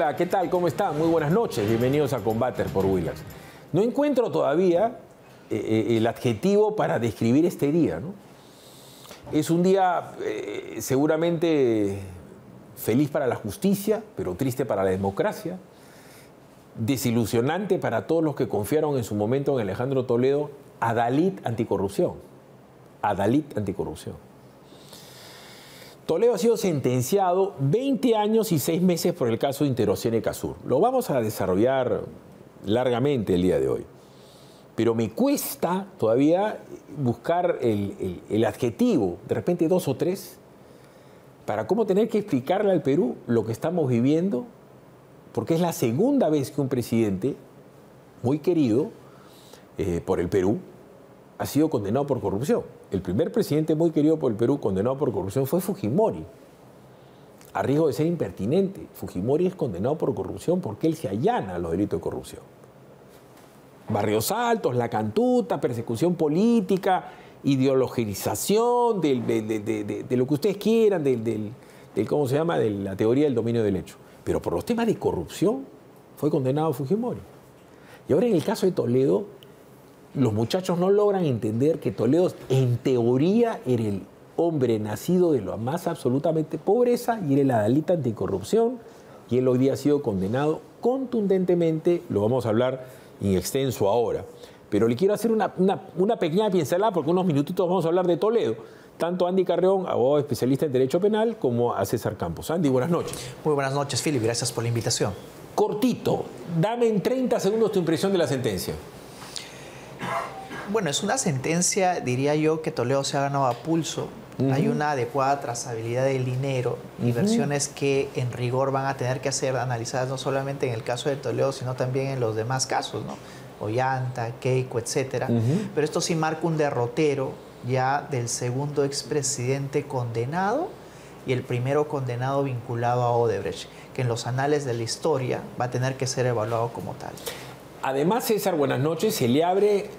Hola, ¿qué tal? ¿Cómo están? Muy buenas noches. Bienvenidos a Combater por Willax. No encuentro todavía el adjetivo para describir este día, ¿no? Es un día seguramente feliz para la justicia, pero triste para la democracia. Desilusionante para todos los que confiaron en su momento en Alejandro Toledo, adalid anticorrupción. Adalid anticorrupción. Toledo ha sido sentenciado 20 años y 6 meses por el caso de Interocéane Casur. Lo vamos a desarrollar largamente el día de hoy. Pero me cuesta todavía buscar el adjetivo, de repente 2 o 3, para cómo tener que explicarle al Perú lo que estamos viviendo, porque es la segunda vez que un presidente muy querido por el Perú ha sido condenado por corrupción. El primer presidente muy querido por el Perú condenado por corrupción fue Fujimori. A riesgo de ser impertinente, Fujimori es condenado por corrupción porque él se allana a los delitos de corrupción. Barrios Altos, La Cantuta, persecución política, ideologización de lo que ustedes quieran, ¿cómo se llama?, de la teoría del dominio del hecho. Pero por los temas de corrupción fue condenado Fujimori. Y ahora en el caso de Toledo, los muchachos no logran entender que Toledo en teoría era el hombre nacido de la más absolutamente pobreza y era el adalid anticorrupción, y él hoy día ha sido condenado contundentemente. Lo vamos a hablar en extenso ahora. Pero le quiero hacer una pequeña pincelada porque unos minutitos vamos a hablar de Toledo. Tanto Andy Carreón, abogado especialista en Derecho Penal, como a César Campos. Andy, buenas noches. Muy buenas noches, Philip. Gracias por la invitación. Cortito, dame en 30 segundos tu impresión de la sentencia. Bueno, es una sentencia, diría yo, que Toledo se ha ganado a pulso. Hay una adecuada trazabilidad del dinero, inversiones que en rigor van a tener que ser analizadas no solamente en el caso de Toledo, sino también en los demás casos, ¿no? Ollanta, Keiko, etcétera. Pero esto sí marca un derrotero ya del segundo expresidente condenado y el primero condenado vinculado a Odebrecht, que en los anales de la historia va a tener que ser evaluado como tal. Además, César, buenas noches, se le abre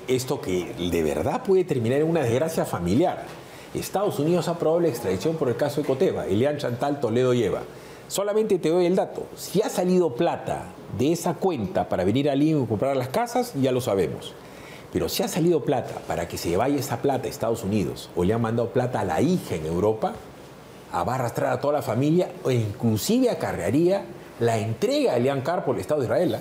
esto que de verdad puede terminar en una desgracia familiar. Estados Unidos ha aprobado la extradición por el caso de Coteva. Elian Chantal Toledo lleva. Solamente te doy el dato. Si ha salido plata de esa cuenta para venir a Lima y comprar las casas, ya lo sabemos. Pero si ha salido plata para que se vaya esa plata a Estados Unidos, o le han mandado plata a la hija en Europa, va a arrastrar a toda la familia, o inclusive acarrearía la entrega de Elian Carr por el Estado de Israel.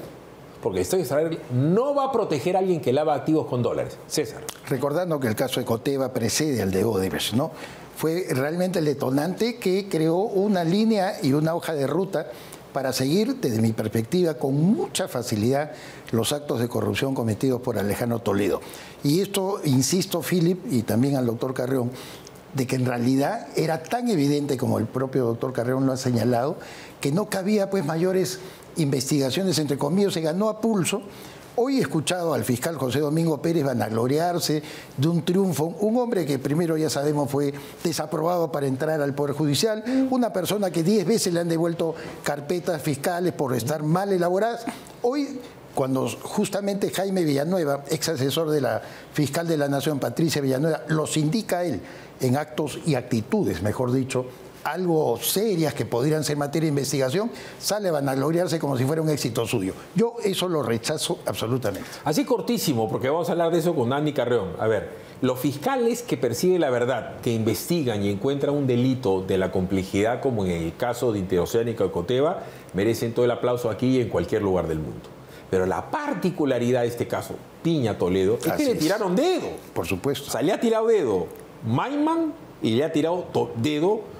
Porque el Estado de Israel no va a proteger a alguien que lava activos con dólares. César. Recordando que el caso de Coteva precede al de Odebrecht, ¿no? Fue realmente el detonante que creó una línea y una hoja de ruta para seguir, desde mi perspectiva, con mucha facilidad los actos de corrupción cometidos por Alejandro Toledo. Y esto, insisto, Philip, y también al doctor Carreón, de que en realidad era tan evidente, como el propio doctor Carreón lo ha señalado, que no cabía pues mayores investigaciones, entre comillas, se ganó a pulso. Hoy he escuchado al fiscal José Domingo Pérez vanagloriarse de un triunfo, un hombre que primero ya sabemos fue desaprobado para entrar al Poder Judicial, una persona que 10 veces le han devuelto carpetas fiscales por estar mal elaboradas. Hoy, cuando justamente Jaime Villanueva, ex asesor de la fiscal de la Nación, Patricia Villanueva, los indica a él en actos y actitudes, mejor dicho, algo serias que podrían ser materia de investigación, sale a vanagloriarse como si fuera un éxito suyo. Yo eso lo rechazo absolutamente. Así cortísimo, porque vamos a hablar de eso con Andy Carreón. A ver, los fiscales que persiguen la verdad, que investigan y encuentran un delito de la complejidad, como en el caso de Interocéane y Coteva, merecen todo el aplauso aquí y en cualquier lugar del mundo. Pero la particularidad de este caso, Piña Toledo, es que le tiraron dedo. Por supuesto. O sea, le ha tirado dedo Maiman y le ha tirado dedo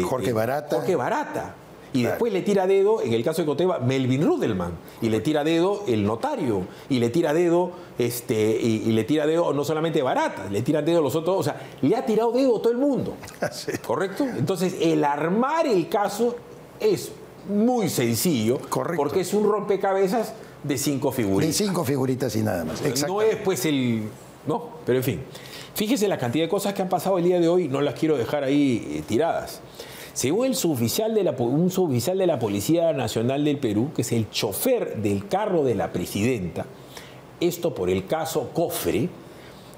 Jorge Barata. Y después le tira dedo, en el caso de Coteva, Melvin Rudelman. Y le tira dedo el notario. Y le tira dedo, y le tira dedo no solamente Barata, le tira dedo los otros. O sea, le ha tirado dedo todo el mundo. Sí. ¿Correcto? Entonces, el armar el caso es muy sencillo. Correcto. Porque es un rompecabezas de 5 figuritas. De 5 figuritas y nada más. No es pues no, pero en fin. Fíjese la cantidad de cosas que han pasado el día de hoy, no las quiero dejar ahí tiradas. Según un suboficial de la Policía Nacional del Perú, que es el chofer del carro de la presidenta, esto por el caso Cofre,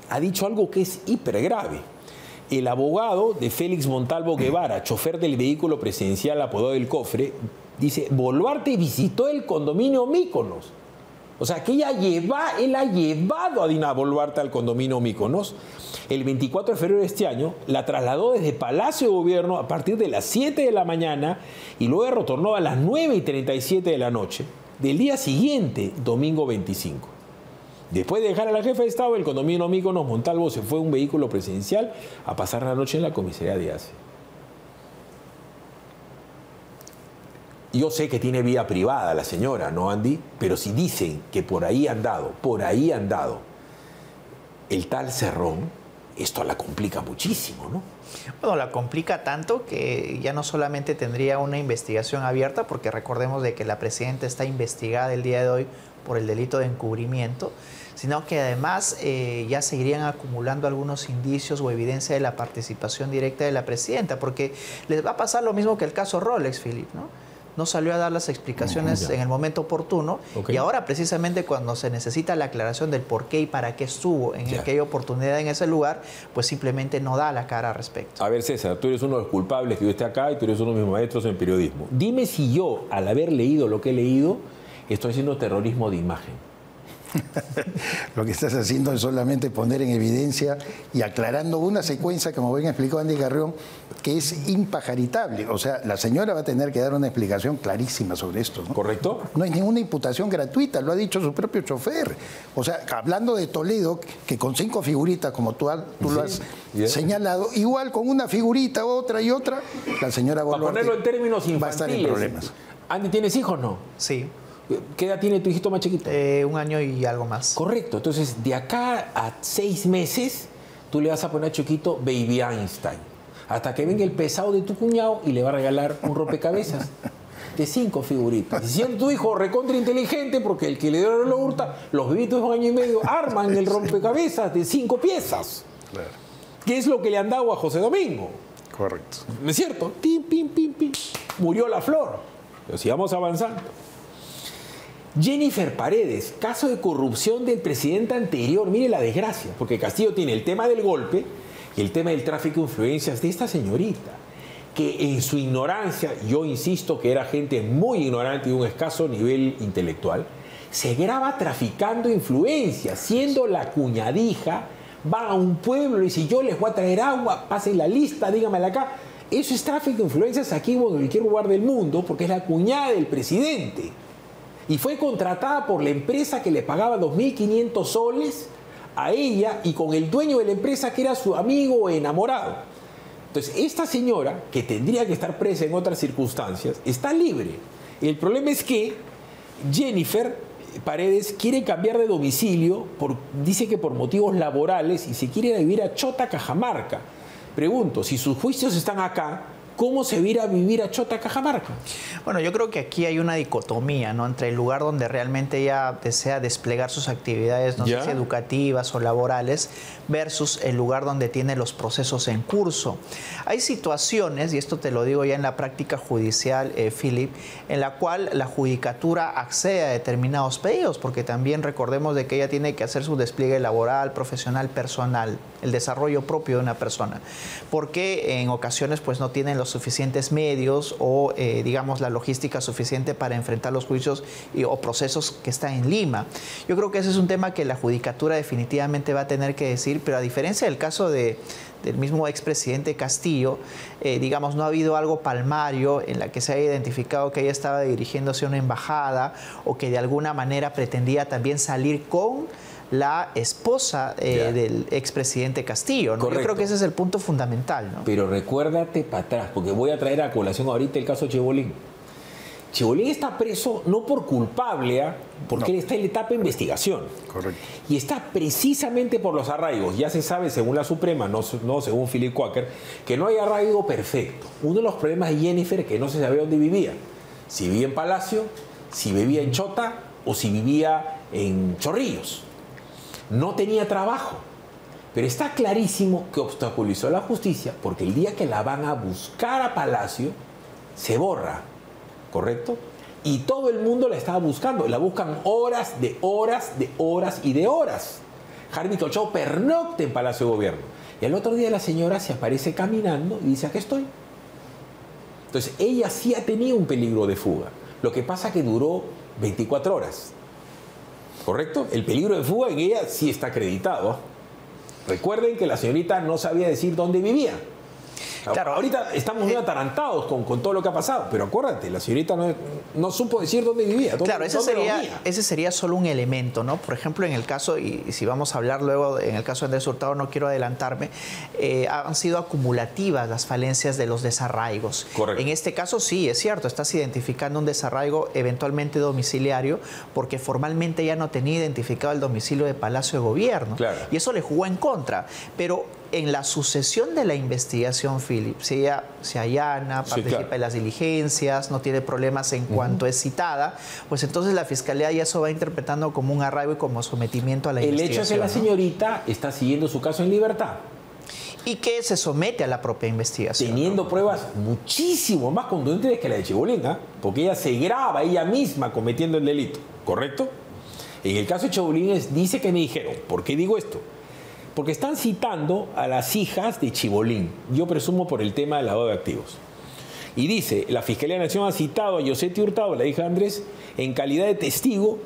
ha dicho algo que es hiper grave. el abogado de Félix Montalvo Guevara, chofer del vehículo presidencial apodado El Cofre, dice, Boluarte visitó el condominio Míconos. O sea, que él ha llevado a Dina Boluarte al condominio Míconos. El 24 de febrero de este año la trasladó desde Palacio de Gobierno a partir de las 7 de la mañana y luego retornó a las 9:37 de la noche del día siguiente, domingo 25. Después de dejar a la jefa de Estado, el condominio Míconos, Montalvo se fue en un vehículo presidencial a pasar la noche en la comisaría de ACE. Yo sé que tiene vida privada la señora, ¿no, Andy? Pero si dicen que por ahí han dado el tal Cerrón, esto la complica muchísimo, ¿no? Bueno, la complica tanto que ya no solamente tendría una investigación abierta, porque recordemos de que la presidenta está investigada el día de hoy por el delito de encubrimiento, sino que además ya seguirían acumulando algunos indicios o evidencia de la participación directa de la presidenta, porque les va a pasar lo mismo que el caso Rolex, Philip, ¿no? No salió a dar las explicaciones en el momento oportuno, y ahora precisamente cuando se necesita la aclaración del por qué y para qué estuvo en aquella oportunidad en ese lugar, pues simplemente no da la cara al respecto. A ver, César, tú eres uno de los culpables que yo esté acá y tú eres uno de mis maestros en periodismo. Dime si yo, al haber leído lo que he leído, estoy haciendo terrorismo de imagen. Lo que estás haciendo es solamente poner en evidencia y aclarando una secuencia, como bien explicó Andy Carrión, que es impajaritable. O sea, la señora va a tener que dar una explicación clarísima sobre esto, ¿no? ¿Correcto? No hay ninguna imputación gratuita, lo ha dicho su propio chofer. O sea, hablando de Toledo, que con 5 figuritas, como tú lo has señalado, igual con una figurita, otra y otra, la señora Boluarte para ponerlo en términos infantiles, va a estar en problemas. Andy, ¿tienes hijos o no? Sí. ¿Qué edad tiene tu hijito más chiquito? 1 año y algo más. Correcto. Entonces, de acá a 6 meses, tú le vas a poner a chiquito Baby Einstein. Hasta que venga el pesado de tu cuñado y le va a regalar un rompecabezas de 5 figuritas. Y siendo tu hijo recontra inteligente, porque el que le dio la hurta, los bebitos de 1 año y medio arman el rompecabezas de 5 piezas. Claro. ¿Qué es lo que le han dado a José Domingo? Correcto. ¿No es cierto? Pim, pim, pim, pim. Murió la flor. Pero sigamos avanzando. Jennifer Paredes, caso de corrupción del presidente anterior. Mire la desgracia, porque Castillo tiene el tema del golpe y el tema del tráfico de influencias de esta señorita, que en su ignorancia, yo insisto que era gente muy ignorante y de un escaso nivel intelectual, se graba traficando influencias, siendo la cuñadija, va a un pueblo y dice, yo les voy a traer agua, pasen la lista, dígamela acá. Eso es tráfico de influencias aquí o en cualquier lugar del mundo, porque es la cuñada del presidente. Y fue contratada por la empresa que le pagaba 2.500 soles a ella y con el dueño de la empresa que era su amigo o enamorado. Entonces, esta señora, que tendría que estar presa en otras circunstancias, está libre. El problema es que Jennifer Paredes quiere cambiar de domicilio, dice que por motivos laborales, y se quiere ir a vivir a Chota, Cajamarca. Pregunto, si sus juicios están acá, ¿cómo se va a ir a vivir a Chota, Cajamarca? Bueno, yo creo que aquí hay una dicotomía, ¿no?, entre el lugar donde realmente ella desea desplegar sus actividades, no sé si educativas o laborales, versus el lugar donde tiene los procesos en curso. Hay situaciones, y esto te lo digo ya en la práctica judicial, Philip, en la cual la judicatura accede a determinados pedidos, porque también recordemos de que ella tiene que hacer su despliegue laboral, profesional, personal, el desarrollo propio de una persona, porque en ocasiones pues no tienen los suficientes medios o digamos la logística suficiente para enfrentar los juicios o procesos que están en Lima. Yo creo que ese es un tema que la judicatura definitivamente va a tener que decir, pero a diferencia del caso del mismo expresidente Castillo, digamos, no ha habido algo palmario en la que se haya identificado que ella estaba dirigiéndose a una embajada o que de alguna manera pretendía también salir con la esposa del expresidente Castillo, ¿no? Yo creo que ese es el punto fundamental, ¿no? Pero recuérdate para atrás, porque voy a traer a colación ahorita el caso Chebolín. Chebolín está preso no por culpable, porque él está en la etapa de investigación. Correcto. Y está precisamente por los arraigos. Ya se sabe, según la Suprema, no según Philip Quaker, que no hay arraigo perfecto. Uno de los problemas de Jennifer es que no se sabía dónde vivía. Si vivía en Palacio, si vivía en Chota o si vivía en Chorrillos. No tenía trabajo, pero está clarísimo que obstaculizó la justicia porque el día que la van a buscar a Palacio, se borra, ¿correcto? Y todo el mundo la estaba buscando, la buscan horas y de horas. Harvey Tochao pernocta en Palacio de Gobierno. Y al otro día la señora se aparece caminando y dice, aquí estoy. Entonces, ella sí ha tenido un peligro de fuga. Lo que pasa que duró 24 horas. ¿Correcto? El peligro de fuga en ella sí está acreditado. Recuerden que la señorita no sabía decir dónde vivía. Claro, ahorita estamos muy atarantados con todo lo que ha pasado, pero acuérdate, la señorita no supo decir dónde vivía. Claro, ese sería solo un elemento, ¿no? Por ejemplo, en el caso, y si vamos a hablar luego, en el caso de Andrés Hurtado, no quiero adelantarme, han sido acumulativas las falencias de los desarraigos. Correcto. En este caso sí, es cierto, estás identificando un desarraigo eventualmente domiciliario, porque formalmente ya no tenía identificado el domicilio de Palacio de Gobierno. Claro. Y eso le jugó en contra. Pero en la sucesión de la investigación, Philip, si ella se allana, participa en las diligencias, no tiene problemas en cuanto es citada, pues entonces la Fiscalía ya eso va interpretando como un arraigo y como sometimiento a la investigación. El hecho es que la señorita está siguiendo su caso en libertad. Y que se somete a la propia investigación. Teniendo pruebas muchísimo más contundentes que la de Chebolín, porque ella se graba ella misma cometiendo el delito, ¿correcto? En el caso de Chebolín dice que me dijeron, ¿por qué digo esto? Porque están citando a las hijas de Chibolín, yo presumo por el tema del lavado de activos. Y dice, la Fiscalía de la Nación ha citado a Yosetti Hurtado, la hija de Andrés, en calidad de testigo,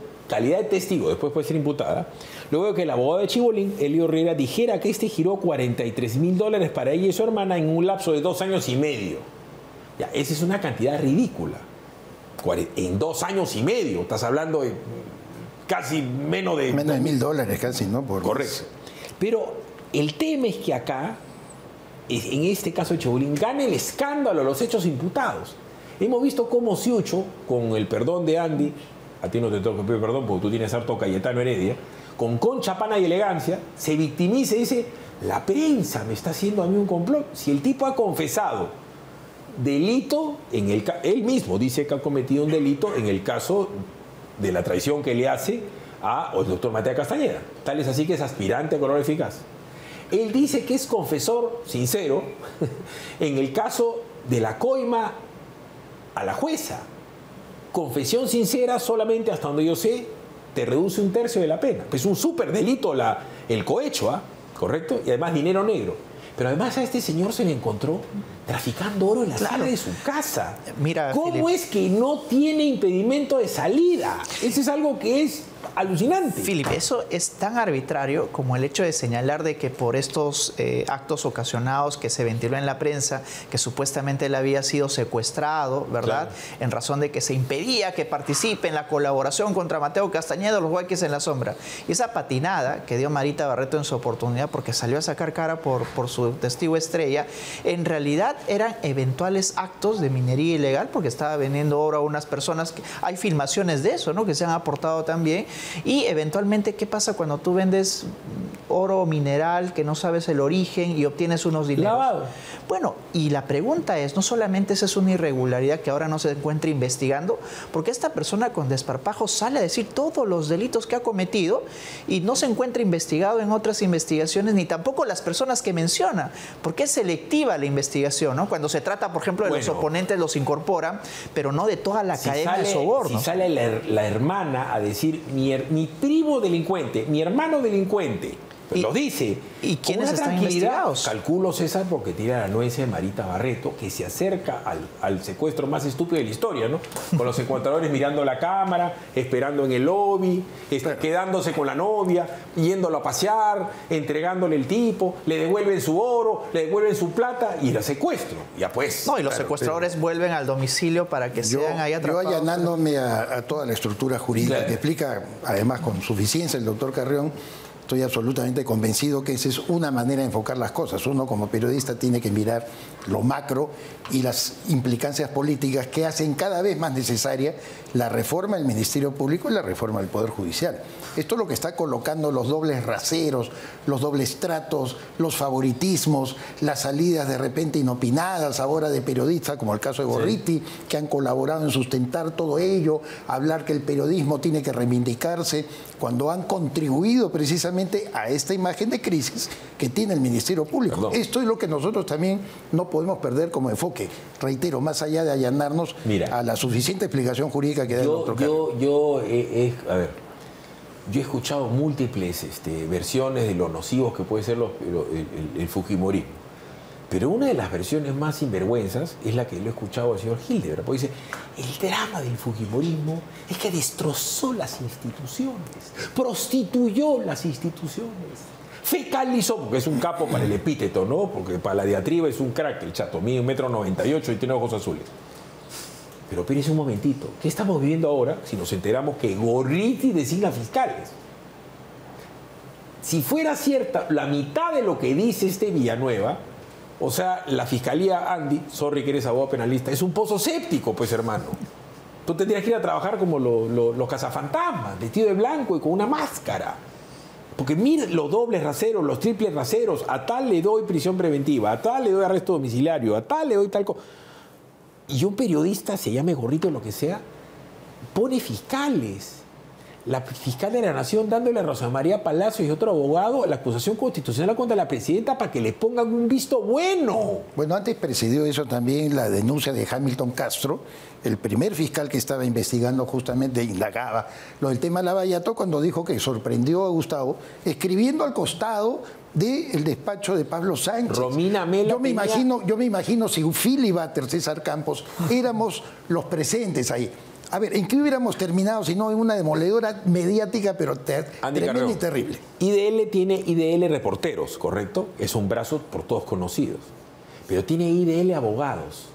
después puede ser imputada, luego de que el abogado de Chibolín, Elio Herrera, dijera que este giró $43.000 para ella y su hermana en un lapso de 2 años y medio. Ya, esa es una cantidad ridícula. En 2 años y medio, estás hablando de casi menos de $1.000 casi, ¿no? Correcto. Pero el tema es que acá, en este caso de Chebolín, gana el escándalo a los hechos imputados. Hemos visto cómo Siucho, con el perdón de Andy, a ti no te tengo que pedir perdón porque tú tienes harto Cayetano Heredia, con concha, pana y elegancia, se victimiza y dice, la prensa me está haciendo a mí un complot. Si el tipo ha confesado delito, él mismo dice que ha cometido un delito en el caso de la traición que le hace al doctor Mateo Castañeda. Tal es así que es aspirante a color eficaz. Él dice que es confesor sincero en el caso de la coima a la jueza. Confesión sincera solamente, hasta donde yo sé, te reduce 1/3 de la pena. Es un súper delito el cohecho, ¿correcto? Y además dinero negro. Pero además a este señor se le encontró traficando oro en la sala de su casa. Mira, ¿cómo Philip, es que no tiene impedimento de salida? Eso es algo que es alucinante. Philip, eso es tan arbitrario como el hecho de señalar de que por estos actos ocasionados que se ventiló en la prensa, que supuestamente él había sido secuestrado, ¿verdad? Claro. En razón de que se impedía que participe en la colaboración contra Mateo Castañeda, los Guayquis en la sombra. Y esa patinada que dio Marita Barreto en su oportunidad, porque salió a sacar cara por su testigo estrella, en realidad eran eventuales actos de minería ilegal, porque estaba vendiendo oro a unas personas. Hay filmaciones de eso, ¿no? Que se han aportado también. Y eventualmente, ¿qué pasa cuando tú vendes oro mineral que no sabes el origen y obtienes unos dineros? Lavado. Bueno, y la pregunta es, no solamente esa es una irregularidad que ahora no se encuentra investigando, porque esta persona con desparpajo sale a decir todos los delitos que ha cometido y no se encuentra investigado en otras investigaciones, ni tampoco las personas que menciona, porque es selectiva la investigación, ¿no? Cuando se trata, por ejemplo, de los oponentes los incorporan, pero no de toda la cadena de soborno. Si sale la hermana a decir mi primo delincuente, mi hermano delincuente, pues lo dice. ¿Y quiénes están investigados? Calculo, César, porque tiene la anuencia de Marita Barreto, que se acerca al secuestro más estúpido de la historia, ¿no? Con los secuestradores mirando la cámara, esperando en el lobby, quedándose con la novia, yéndolo a pasear, entregándole el tipo, le devuelven su oro, le devuelven su plata y la secuestro. Ya pues. No, y los secuestradores vuelven al domicilio para que sean ahí atrapados. Yo allanándome a toda la estructura jurídica que explica, además con suficiencia el doctor Carrión, estoy absolutamente convencido que esa es una manera de enfocar las cosas. Uno como periodista tiene que mirar lo macro y las implicancias políticas que hacen cada vez más necesaria la reforma del Ministerio Público y la reforma del Poder Judicial. Esto es lo que está colocando los dobles raseros, los dobles tratos, los favoritismos, las salidas de repente inopinadas ahora de periodistas, como el caso de Gorriti, que han colaborado en sustentar todo ello, hablar que el periodismo tiene que reivindicarse, cuando han contribuido precisamente a esta imagen de crisis que tiene el Ministerio Público. Perdón. Esto es lo que nosotros también no podemos perder como enfoque. Reitero, más allá de allanarnos a la suficiente explicación jurídica que da el doctor Carlos. A ver, Yo he escuchado múltiples versiones de lo nocivos que puede ser el fujimorismo. Pero una de las versiones más sinvergüenzas es la que lo he escuchado al señor Hildebrand, porque dice, el drama del fujimorismo es que destrozó las instituciones, prostituyó las instituciones, fecalizó, porque es un capo para el epíteto, ¿no? Porque para la diatriba es un crack, el chato, mide 1,98 m y tiene ojos azules. Pero espérense un momentito, ¿qué estamos viviendo ahora si nos enteramos que Gorriti designa fiscales? Si fuera cierta la mitad de lo que dice Villanueva, o sea, la fiscalía, Andy, sorry que eres abogado penalista, es un pozo séptico, pues, hermano. Tú tendrías que ir a trabajar como los cazafantasmas, vestido de blanco y con una máscara. Porque mira los dobles raseros, los triples raseros, a tal le doy prisión preventiva, a tal le doy arresto domiciliario, a tal le doy tal cosa. Y un periodista, se llame Gorrito o lo que sea, pone fiscales. La fiscal de la Nación dándole a Rosa María Palacios y otro abogado la acusación constitucional contra la presidenta para que le pongan un visto bueno. Bueno, antes presidió eso también la denuncia de Hamilton Castro, el primer fiscal que estaba investigando justamente, indagaba lo del tema Lavallato, cuando dijo que sorprendió a Gustavo escribiendo al costado del despacho de Pablo Sánchez. Romina Mela. Yo me imagino si Philly Butter, César Campos, éramos los presentes ahí. A ver, ¿en qué hubiéramos terminado si no en una demoledora mediática, pero tremenda y terrible? IDL tiene IDL reporteros, ¿correcto? Es un brazo por todos conocidos. Pero tiene IDL abogados.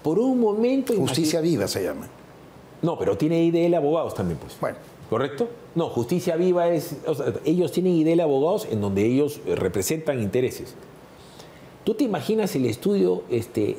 Por un momento... Justicia Viva se llama. No, pero tiene IDL abogados también, pues. Bueno. ¿Correcto? No, Justicia Viva es... O sea, ellos tienen IDL abogados en donde ellos representan intereses. ¿Tú te imaginas el estudio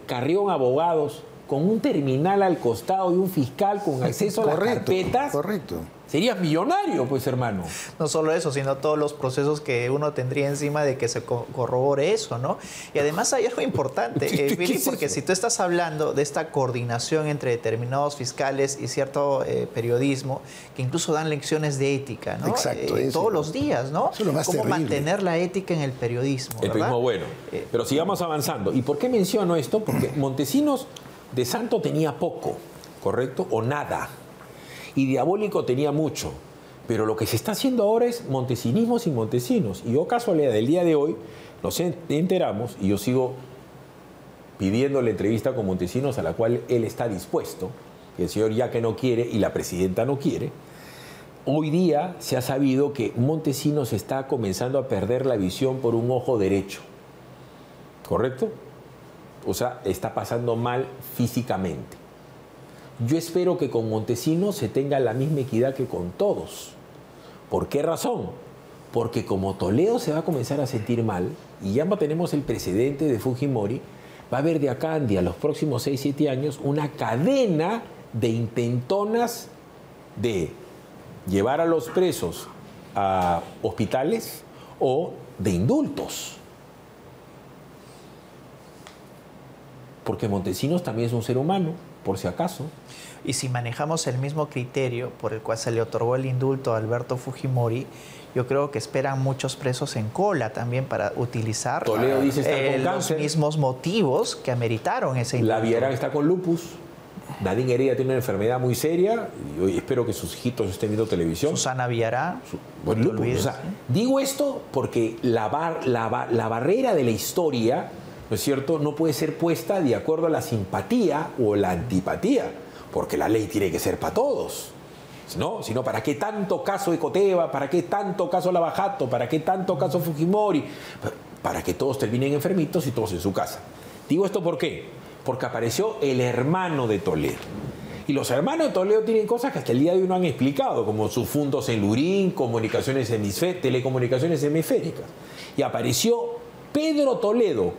Carrión Abogados con un terminal al costado y un fiscal con acceso a las carpetas? Correcto. Serías millonario, pues, hermano. No solo eso, sino todos los procesos que uno tendría encima de que se corrobore eso, ¿no? Y además hay algo importante, Billy, porque si tú estás hablando de esta coordinación entre determinados fiscales y cierto periodismo, que incluso dan lecciones de ética, ¿no? Exacto. Todos los días, ¿no? Eso es lo más Cómo terrible. mantener la ética en el periodismo, El ¿verdad? periodismo bueno. Pero sigamos avanzando. ¿Y por qué menciono esto? Porque Montesinos de santo tenía poco, ¿correcto? O nada. Y diabólico tenía mucho. Pero lo que se está haciendo ahora es montesinismos y montesinos. Y yo, casualidad, del día de hoy nos enteramos, y yo sigo pidiendo la entrevista con Montesinos a la cual él está dispuesto, y el señor ya que no quiere y la presidenta no quiere. Hoy día se ha sabido que Montesinos está comenzando a perder la visión por un ojo derecho. ¿Correcto? O sea, está pasando mal físicamente. Yo espero que con Montesinos se tenga la misma equidad que con todos. ¿Por qué razón? Porque como Toledo se va a comenzar a sentir mal, y ya tenemos el precedente de Fujimori, va a haber de acá a los próximos 6-7 años una cadena de intentonas de llevar a los presos a hospitales o de indultos. Porque Montesinos también es un ser humano, por si acaso. Y si manejamos el mismo criterio por el cual se le otorgó el indulto a Alberto Fujimori, yo creo que esperan muchos presos en cola también para utilizar Toledo dice estar con los cáncer. mismos motivos que ameritaron ese indulto. La Villarán está con lupus. Nadine Heredia tiene una enfermedad muy seria. Y hoy espero que sus hijitos estén viendo televisión. Susana Villarán. Bueno, lupus, olvides, o sea, digo esto porque la barrera de la historia, ¿no es cierto?, no puede ser puesta de acuerdo a la simpatía o la antipatía, porque la ley tiene que ser para todos, ¿no? Sino, ¿para qué tanto caso Ecoteva? ¿Para qué tanto caso Lavajato? ¿Para qué tanto caso Fujimori? Para que todos terminen enfermitos y todos en su casa. Digo esto ¿por qué? Porque apareció el hermano de Toledo. Y los hermanos de Toledo tienen cosas que hasta el día de hoy no han explicado, como sus fundos en Lurín, telecomunicaciones hemisféricas. Y apareció Pedro Toledo,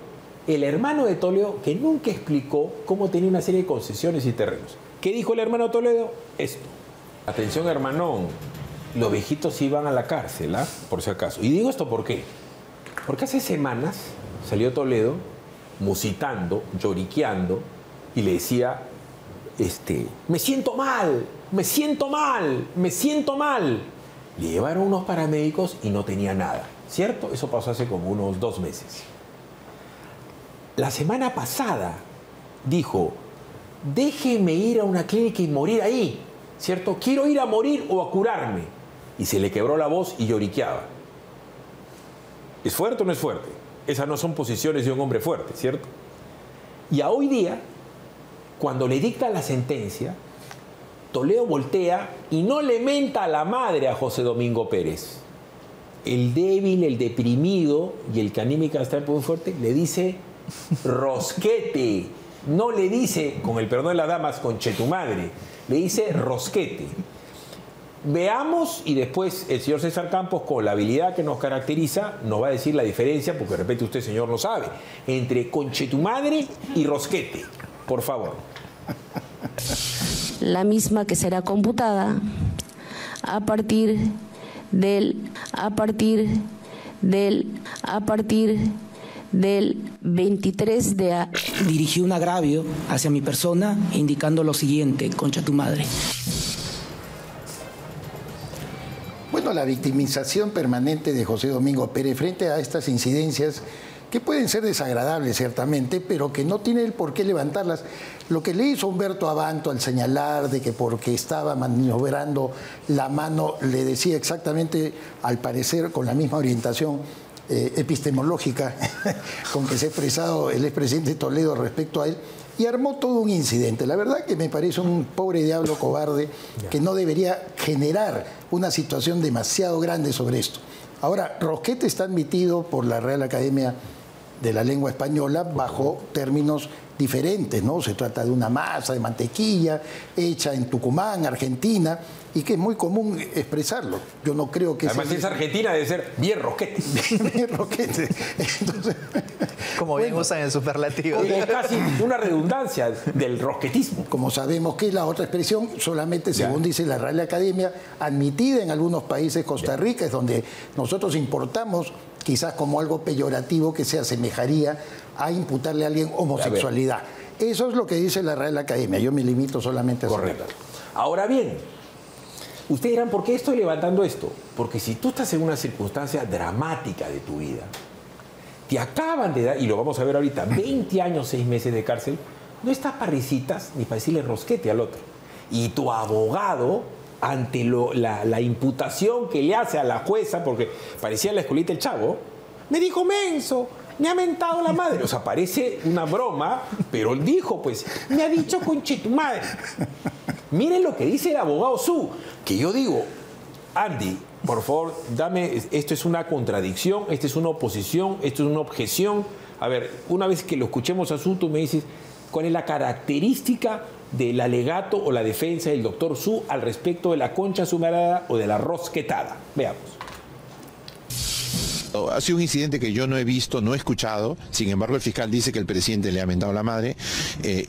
el hermano de Toledo, que nunca explicó cómo tenía una serie de concesiones y terrenos. ¿Qué dijo el hermano de Toledo? Esto. Atención, hermanón, los viejitos iban a la cárcel, ¿ah? Por si acaso. Y digo esto ¿por qué? Porque hace semanas salió Toledo musitando, lloriqueando, y le decía, me siento mal, me siento mal, me siento mal. Le llevaron unos paramédicos y no tenía nada, ¿cierto? Eso pasó hace como unos 2 meses. La semana pasada dijo, déjeme ir a una clínica y morir ahí, ¿cierto? Quiero ir a morir o a curarme. y se le quebró la voz y lloriqueaba. ¿Es fuerte o no es fuerte? Esas no son posiciones de un hombre fuerte, ¿cierto? Y a hoy día, cuando le dicta la sentencia, Toledo voltea y no le menta a la madre a José Domingo Pérez. El débil, el deprimido y el que anímica está muy fuerte, le dice rosquete. No le dice, con el perdón de las damas, conchetumadre, le dice rosquete. Veamos, y después el señor César Campos, con la habilidad que nos caracteriza, nos va a decir la diferencia, porque de repente usted, señor, no sabe, entre conchetumadre y rosquete. Por favor. La misma que será computada a partir del 23 de... Dirigí un agravio hacia mi persona indicando lo siguiente: concha tu madre. Bueno, la victimización permanente de José Domingo Pérez frente a estas incidencias que pueden ser desagradables ciertamente, pero que no tiene el por qué levantarlas. Lo que le hizo Humberto Abanto al señalar de que porque estaba maniobrando la mano, le decía exactamente, al parecer, con la misma orientación epistemológica con que se ha expresado el expresidente Toledo respecto a él, y armó todo un incidente. La verdad que me parece un pobre diablo cobarde que no debería generar una situación demasiado grande sobre esto. Ahora, rosquete está admitido por la Real Academia de la Lengua Española bajo términos diferentes, ¿no? Se trata de una masa de mantequilla hecha en Tucumán, Argentina, y que es muy común expresarlo. Yo no creo que... Además, si es Argentina, debe ser bien rosquete. Bien rosquete. Entonces, como bien usan el superlativo. Es casi una redundancia del rosquetismo. Como sabemos que es la otra expresión, solamente según dice la Real Academia, admitida en algunos países, Costa Rica, es donde nosotros importamos quizás como algo peyorativo que se asemejaría a imputarle a alguien homosexualidad. Eso es lo que dice la Real Academia. Yo me limito solamente a eso. Correcto. Ahora bien, ustedes dirán, ¿por qué estoy levantando esto? Porque si tú estás en una circunstancia dramática de tu vida, te acaban de dar, y lo vamos a ver ahorita, 20 años, 6 meses de cárcel, no estás para risitas ni para decirle rosquete al otro. Y tu abogado, ante la imputación que le hace a la jueza, porque parecía la escuelita El Chavo, me dijo menso, me ha mentado la madre. O sea, parece una broma, pero él dijo, pues, me ha dicho conchetumadre. Miren lo que dice el abogado Su, que yo digo, Andy, por favor, dame, esto es una contradicción, esto es una oposición, esto es una objeción. A ver, una vez que lo escuchemos a Su, tú me dices, ¿cuál es la característica del alegato o la defensa del doctor Su al respecto de la concha sumarada o de la rosquetada? Veamos. Ha sido un incidente que yo no he visto, no he escuchado. Sin embargo, el fiscal dice que el presidente le ha mentado a la madre.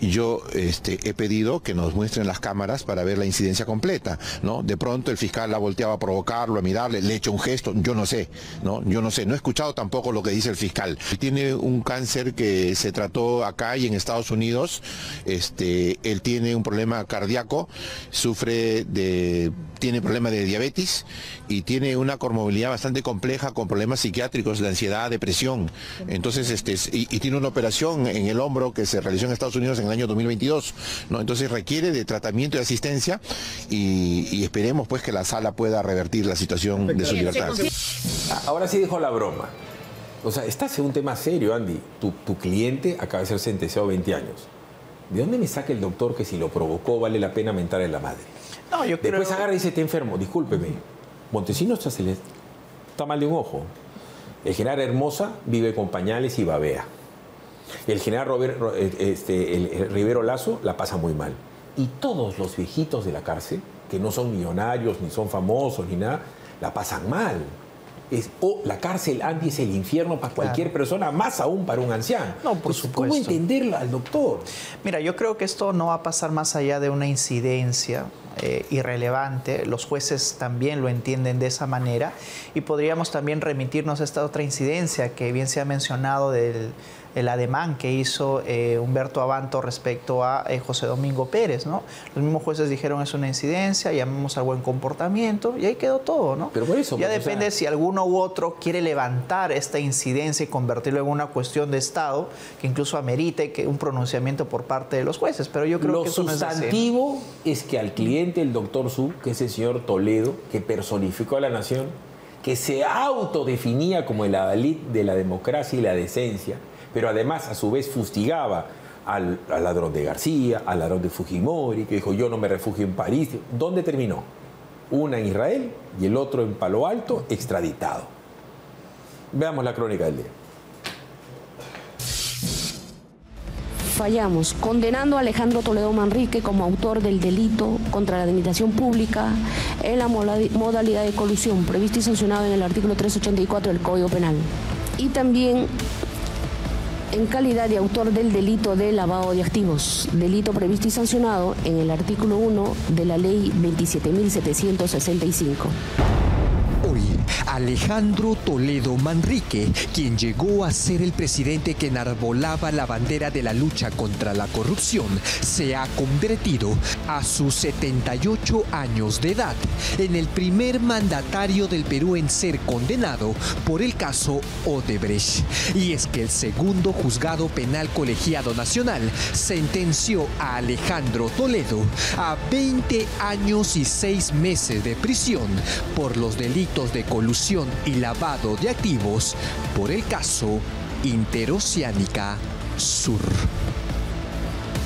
Yo he pedido que nos muestren las cámaras para ver la incidencia completa, ¿no? De pronto el fiscal la volteaba a provocarlo, a mirarle, le echa un gesto, yo no sé, ¿no? Yo no sé, no he escuchado tampoco lo que dice el fiscal. Tiene un cáncer que se trató acá y en Estados Unidos. Él tiene un problema cardíaco, tiene problema de diabetes y tiene una comorbilidad bastante compleja con problemas psiquiátricos de ansiedad, depresión. Entonces, y tiene una operación en el hombro que se realizó en Estados Unidos en el año 2022, ¿no? Entonces requiere de tratamiento y asistencia y esperemos pues que la sala pueda revertir la situación de su libertad. Ahora sí dejo la broma. O sea, estás en un tema serio, Andy. Tu cliente acaba de ser sentenciado a 20 años. ¿De dónde me saca el doctor que si lo provocó vale la pena mentarle a la madre? No, yo Después creo... agarra y dice, está enfermo, discúlpeme. Montesinos está mal de un ojo. El general Hermosa vive con pañales y babea. El general Rivero Lazo la pasa muy mal. Y todos los viejitos de la cárcel, que no son millonarios, ni son famosos, ni nada, la pasan mal. La cárcel, Andy, es el infierno para cualquier persona, más aún para un anciano. No, por supuesto. ¿Cómo entenderlo al doctor? Mira, yo creo que esto no va a pasar más allá de una incidencia irrelevante. Los jueces también lo entienden de esa manera y podríamos también remitirnos a esta otra incidencia que bien se ha mencionado del el ademán que hizo Humberto Abanto respecto a José Domingo Pérez, ¿no? Los mismos jueces dijeron es una incidencia, llamemos al buen comportamiento y ahí quedó todo, ¿no? Pero por eso, ya depende si alguno u otro quiere levantar esta incidencia y convertirlo en una cuestión de Estado que incluso amerite que un pronunciamiento por parte de los jueces, pero yo creo que eso no es así. Lo sustantivo es que al cliente, el doctor Su, que es el señor Toledo, que personificó a la nación, que se autodefinía como el adalid de la democracia y la decencia, pero además a su vez fustigaba al ladrón de García, al ladrón de Fujimori, que dijo yo no me refugio en París. ¿Dónde terminó? Una en Israel y el otro en Palo Alto, extraditado. Veamos la crónica del día. Fallamos, condenando a Alejandro Toledo Manrique como autor del delito contra la administración pública en la modalidad de colusión previsto y sancionado en el artículo 384 del Código Penal. Y también en calidad de autor del delito de lavado de activos, delito previsto y sancionado en el artículo 1 de la Ley 27.765. Hoy, Alejandro Toledo Manrique, quien llegó a ser el presidente que enarbolaba la bandera de la lucha contra la corrupción, se ha convertido a sus 78 años de edad en el primer mandatario del Perú en ser condenado por el caso Odebrecht. Y es que el segundo juzgado penal colegiado nacional sentenció a Alejandro Toledo a 20 años y 6 meses de prisión por los delitos de colusión y lavado de activos por el caso Interoceánica Sur.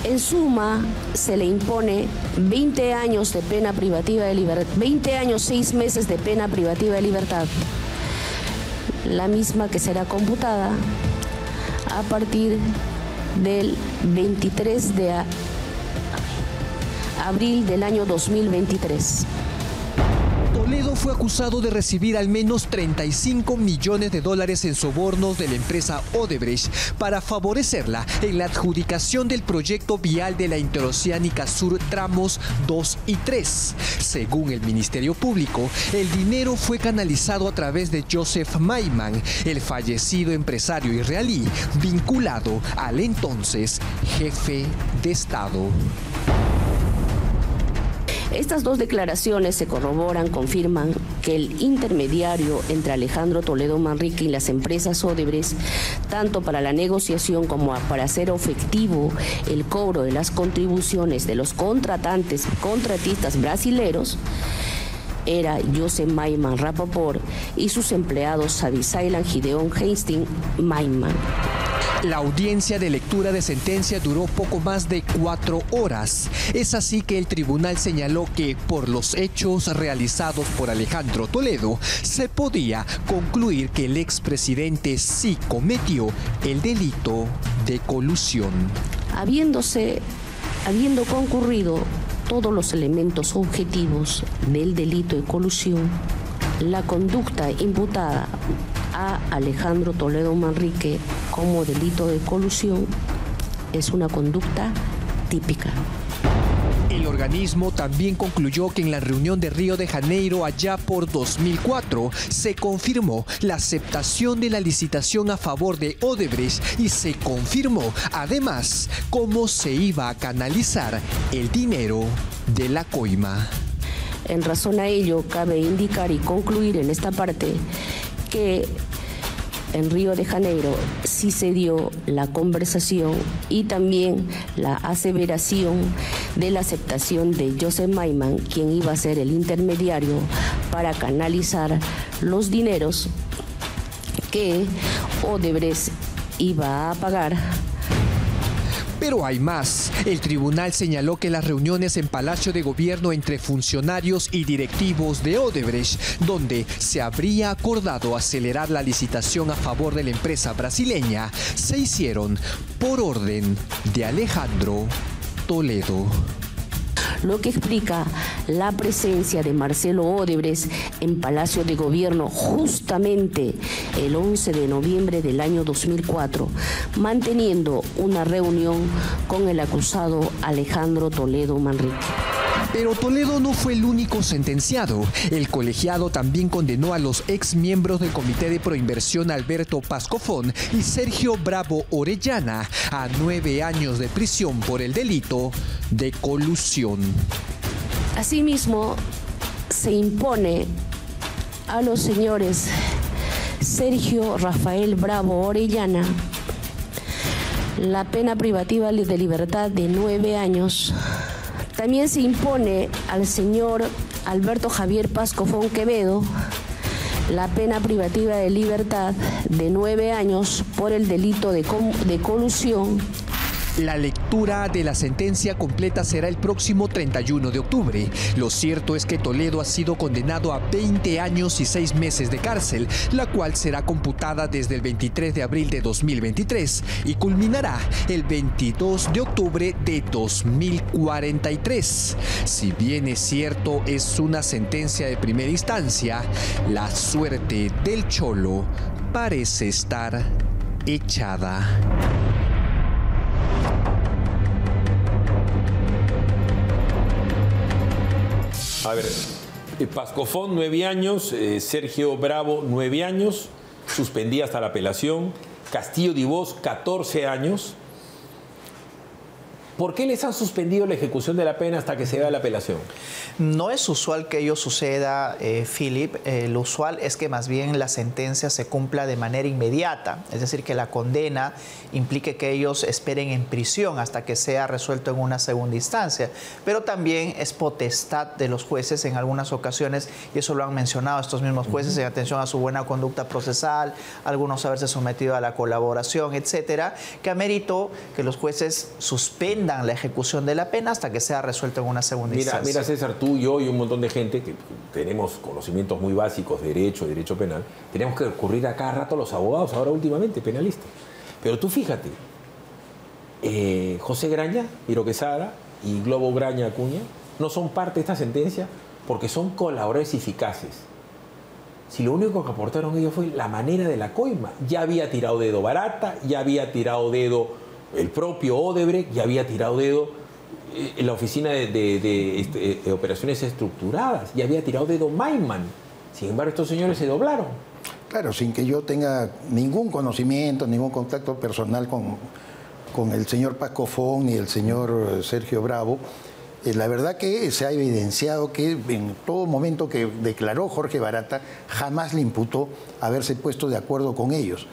En suma, se le impone 20 años de pena privativa de libertad, 20 años 6 meses de pena privativa de libertad, la misma que será computada a partir del 23 de abril del año 2023. Toledo fue acusado de recibir al menos 35 millones de dólares en sobornos de la empresa Odebrecht para favorecerla en la adjudicación del proyecto vial de la Interoceánica Sur tramos 2 y 3. Según el Ministerio Público, el dinero fue canalizado a través de Joseph Maiman, el fallecido empresario israelí vinculado al entonces jefe de Estado. Estas dos declaraciones se corroboran, confirman que el intermediario entre Alejandro Toledo Manrique y las empresas Odebrecht, tanto para la negociación como para hacer efectivo el cobro de las contribuciones de los contratistas brasileros, era Joseph Maiman Rapoport y sus empleados Savisailan Gideon Hastings Maiman. La audiencia de lectura de sentencia duró poco más de 4 horas. Es así que el tribunal señaló que, por los hechos realizados por Alejandro Toledo, se podía concluir que el expresidente sí cometió el delito de colusión. Habiendo concurrido todos los elementos objetivos del delito de colusión, la conducta imputada a Alejandro Toledo Manrique como delito de colusión es una conducta típica. El organismo también concluyó que en la reunión de Río de Janeiro allá por 2004 se confirmó la aceptación de la licitación a favor de Odebrecht y se confirmó además cómo se iba a canalizar el dinero de la coima. En razón a ello, cabe indicar y concluir en esta parte que en Río de Janeiro sí se dio la conversación y también la aseveración de la aceptación de Joseph Maiman, quien iba a ser el intermediario para canalizar los dineros que Odebrecht iba a pagar. Pero hay más. El tribunal señaló que las reuniones en Palacio de Gobierno entre funcionarios y directivos de Odebrecht, donde se habría acordado acelerar la licitación a favor de la empresa brasileña, se hicieron por orden de Alejandro Toledo. Lo que explica la presencia de Marcelo Odebrecht en Palacio de Gobierno justamente el 11 de noviembre del año 2004, manteniendo una reunión con el acusado Alejandro Toledo Manrique. Pero Toledo no fue el único sentenciado. El colegiado también condenó a los ex miembros del Comité de Proinversión Alberto Pascofón y Sergio Bravo Orellana a 9 años de prisión por el delito de colusión. Asimismo, se impone a los señores Sergio Rafael Bravo Orellana la pena privativa de libertad de 9 años. También se impone al señor Alberto Javier Pascofón Quevedo la pena privativa de libertad de 9 años por el delito de colusión. La lectura de la sentencia completa será el próximo 31 de octubre. Lo cierto es que Toledo ha sido condenado a 20 años y 6 meses de cárcel, la cual será computada desde el 23 de abril de 2023 y culminará el 22 de octubre de 2043. Si bien es cierto, es una sentencia de primera instancia, la suerte del Cholo parece estar echada. A ver, Pascofón 9 años, Sergio Bravo 9 años, suspendida hasta la apelación, Castillo Dibós 14 años. ¿Por qué les han suspendido la ejecución de la pena hasta que se vea la apelación? No es usual que ello suceda, Philip. Lo usual es que más bien la sentencia se cumpla de manera inmediata, es decir, que la condena implique que ellos esperen en prisión hasta que sea resuelto en una segunda instancia. Pero también es potestad de los jueces en algunas ocasiones, y eso lo han mencionado estos mismos jueces en atención a su buena conducta procesal, algunos haberse sometido a la colaboración, etcétera, que ameritó que los jueces suspendan la ejecución de la pena hasta que sea resuelto en una segunda instancia. Mira, César, tú, yo y un montón de gente que tenemos conocimientos muy básicos de derecho penal, tenemos que recurrir a cada rato a los abogados, ahora últimamente penalistas. Pero tú fíjate, José Graña, Miro Quesada y Globo Graña Acuña no son parte de esta sentencia porque son colaboradores eficaces. Si lo único que aportaron ellos fue la manera de la coima, ya había tirado dedo Barata, ya había tirado dedo el propio Odebrecht, ya había tirado dedo en la oficina de operaciones estructuradas, ya había tirado dedo Maiman. Sin embargo, estos señores se doblaron. Claro, sin que yo tenga ningún conocimiento, ningún contacto personal con el señor Pascofón ni el señor Sergio Bravo, la verdad que se ha evidenciado que en todo momento que declaró Jorge Barata, jamás le imputó haberse puesto de acuerdo con ellos.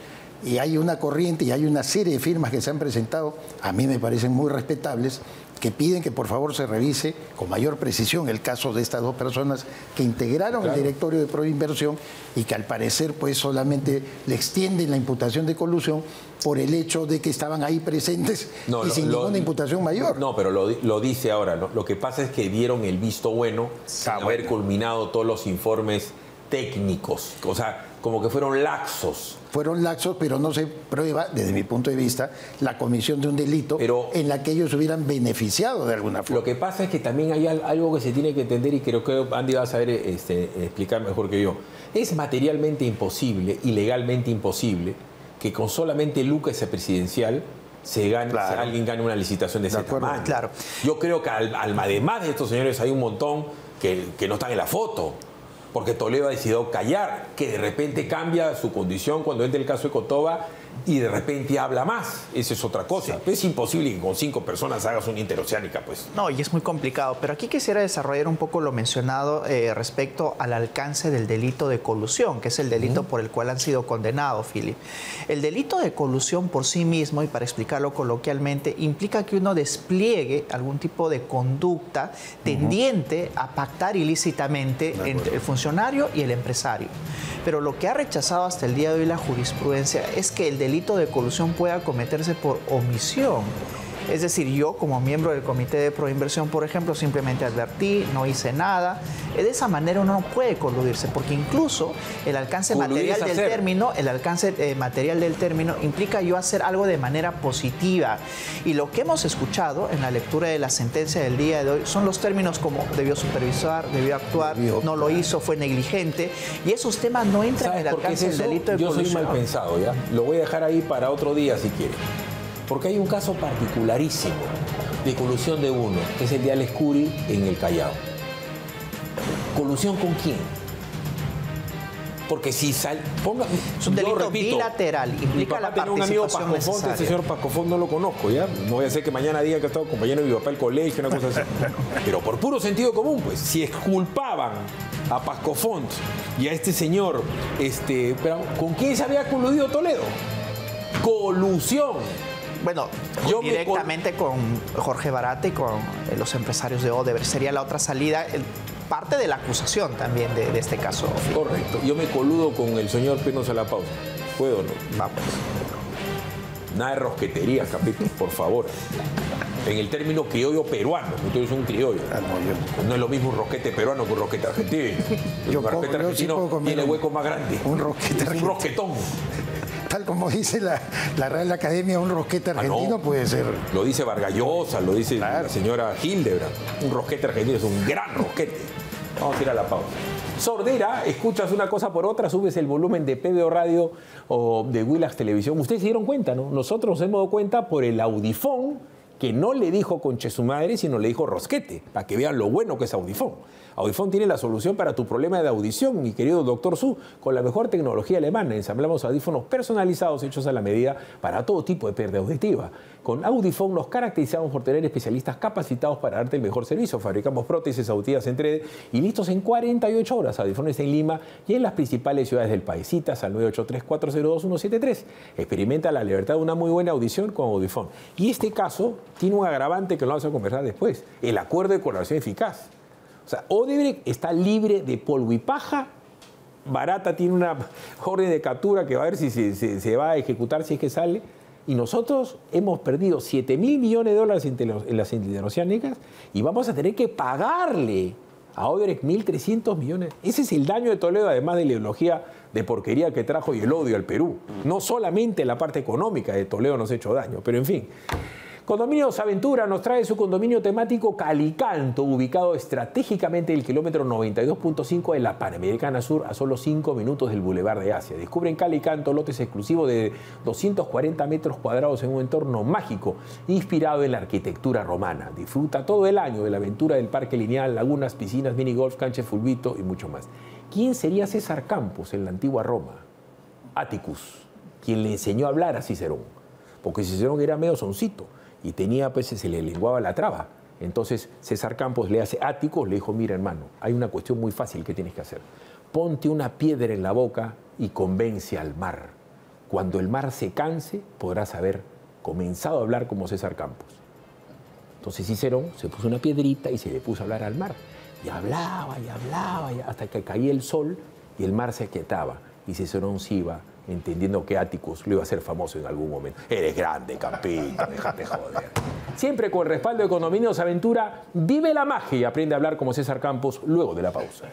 Y hay una corriente y hay una serie de firmas que se han presentado, a mí me parecen muy respetables, que piden que por favor se revise con mayor precisión el caso de estas dos personas que integraron el directorio de Proinversión y que al parecer pues solamente le extienden la imputación de colusión por el hecho de que estaban ahí presentes y sin ninguna imputación mayor. No, pero lo dice ahora, ¿no? Lo que pasa es que dieron el visto bueno sin haber culminado todos los informes técnicos, o sea, como que fueron laxos. Fueron laxos, pero no se prueba, desde mi punto de vista, la comisión de un delito en la que ellos hubieran beneficiado de alguna forma. Lo que pasa es que también hay algo que se tiene que entender y creo que Andy va a saber explicar mejor que yo. Es materialmente imposible y legalmente imposible que con solamente el lucas presidencial alguien gane una licitación de ese tamaño. Claro. Yo creo que además de estos señores hay un montón que no están en la foto. Porque Toledo ha decidido callar, que de repente cambia su condición cuando entra el caso de Cotoba y de repente habla más. Esa es otra cosa. Sí. Es imposible que con 5 personas hagas una interoceánica, pues. No, y es muy complicado. Pero aquí quisiera desarrollar un poco lo mencionado respecto al alcance del delito de colusión, que es el delito por el cual han sido condenados, Philip. El delito de colusión por sí mismo, y para explicarlo coloquialmente, implica que uno despliegue algún tipo de conducta tendiente a pactar ilícitamente entre el funcionario y el empresario. Pero lo que ha rechazado hasta el día de hoy la jurisprudencia es que el delito de colusión pueda cometerse por omisión. Es decir, yo como miembro del Comité de Proinversión, por ejemplo, simplemente advertí, no hice nada. De esa manera uno no puede coludirse, porque incluso el alcance material del término implica yo hacer algo de manera positiva. Y lo que hemos escuchado en la lectura de la sentencia del día de hoy son los términos como debió supervisar, debió actuar, no lo hizo, fue negligente. Y esos temas no entran en el alcance del delito de colusión. Yo soy mal pensado, ¿ya? Lo voy a dejar ahí para otro día si quiere. Porque hay un caso particularísimo. de colusión de uno, que es el de Alex Curi en el Callao. ¿Colusión con quién? Porque si sale... Es un delito bilateral, implica la tenía un amigo participación Pascofón, este señor Pascofón no lo conozco, ¿ya? No voy a hacer que mañana diga que ha estado compañero de mi papá al colegio, una cosa así. Pero por puro sentido común, pues, si exculpaban a Pascofón y a este señor, pero ¿con quién se había coludido Toledo? Colusión. Bueno, directamente con Jorge Barata y con los empresarios de Odebrecht. Sería la otra salida, parte de la acusación también de este caso. Correcto. Yo me coludo con el señor Penos a la pausa. ¿Puedo o no? Vamos. Nada de rosquetería, capítulo, por favor. En el término criollo peruano, entonces es un criollo. No es lo mismo un rosquete peruano que un rosquete argentino. Un rosquete argentino tiene hueco más grande. Un rosquete argentino. Un rosquetón. Tal como dice la Real Academia, un rosquete argentino puede ser. Lo dice Vargas Llosa, lo dice la señora Hildebrand. Un rosquete argentino es un gran rosquete. Vamos a ir a la pausa. Sordera, escuchas una cosa por otra, subes el volumen de PBO Radio o de Willax Televisión. Ustedes se dieron cuenta, ¿no? Nosotros nos hemos dado cuenta por el audifón que no le dijo conche su madre, sino le dijo rosquete, para que vean lo bueno que es Audifón. Audifón tiene la solución para tu problema de audición, mi querido doctor Su, con la mejor tecnología alemana. Ensamblamos audífonos personalizados hechos a la medida para todo tipo de pérdida auditiva. Con Audifón nos caracterizamos por tener especialistas capacitados para darte el mejor servicio. Fabricamos prótesis auditivas en 3D y listos en 48 horas. Audifones en Lima y en las principales ciudades del país. Citas al 983-402-173. Experimenta la libertad de una muy buena audición con Audifón. Y este caso tiene un agravante que lo vamos a conversar después. El acuerdo de colaboración eficaz. O sea, Odebrecht está libre de polvo y paja. Barata tiene una orden de captura que va a ver si se va a ejecutar, si es que sale. Y nosotros hemos perdido $7.000 millones en las interoceánicas y vamos a tener que pagarle a Odebrecht 1.300 millones. Ese es el daño de Toledo, además de la ideología de porquería que trajo y el odio al Perú. No solamente la parte económica de Toledo nos ha hecho daño, pero en fin. Condominios Aventura nos trae su condominio temático Calicanto, ubicado estratégicamente en el kilómetro 92.5 de la Panamericana Sur, a solo 5 minutos del Boulevard de Asia. Descubre en Calicanto lotes exclusivos de 240 metros cuadrados en un entorno mágico, inspirado en la arquitectura romana. Disfruta todo el año de la aventura del parque lineal, lagunas, piscinas, minigolf, cancha de fulbito y mucho más. ¿Quién sería César Campos en la antigua Roma? Atticus, quien le enseñó a hablar a Cicerón, porque Cicerón era medio soncito y tenía, pues, se le lenguaba la traba. Entonces César Campos le hace Atticus, le dijo, mira hermano, hay una cuestión muy fácil que tienes que hacer. Ponte una piedra en la boca y convence al mar. Cuando el mar se canse, podrás haber comenzado a hablar como César Campos. Entonces Cicerón se puso una piedrita y se le puso a hablar al mar. Y hablaba, hasta que caía el sol y el mar se aquietaba. Y Cicerón se iba, entendiendo que Atticus lo iba a hacer famoso en algún momento. Eres grande, Campito, déjate joder. Siempre con el respaldo de Condominios Aventura, vive la magia y aprende a hablar como César Campos luego de la pausa.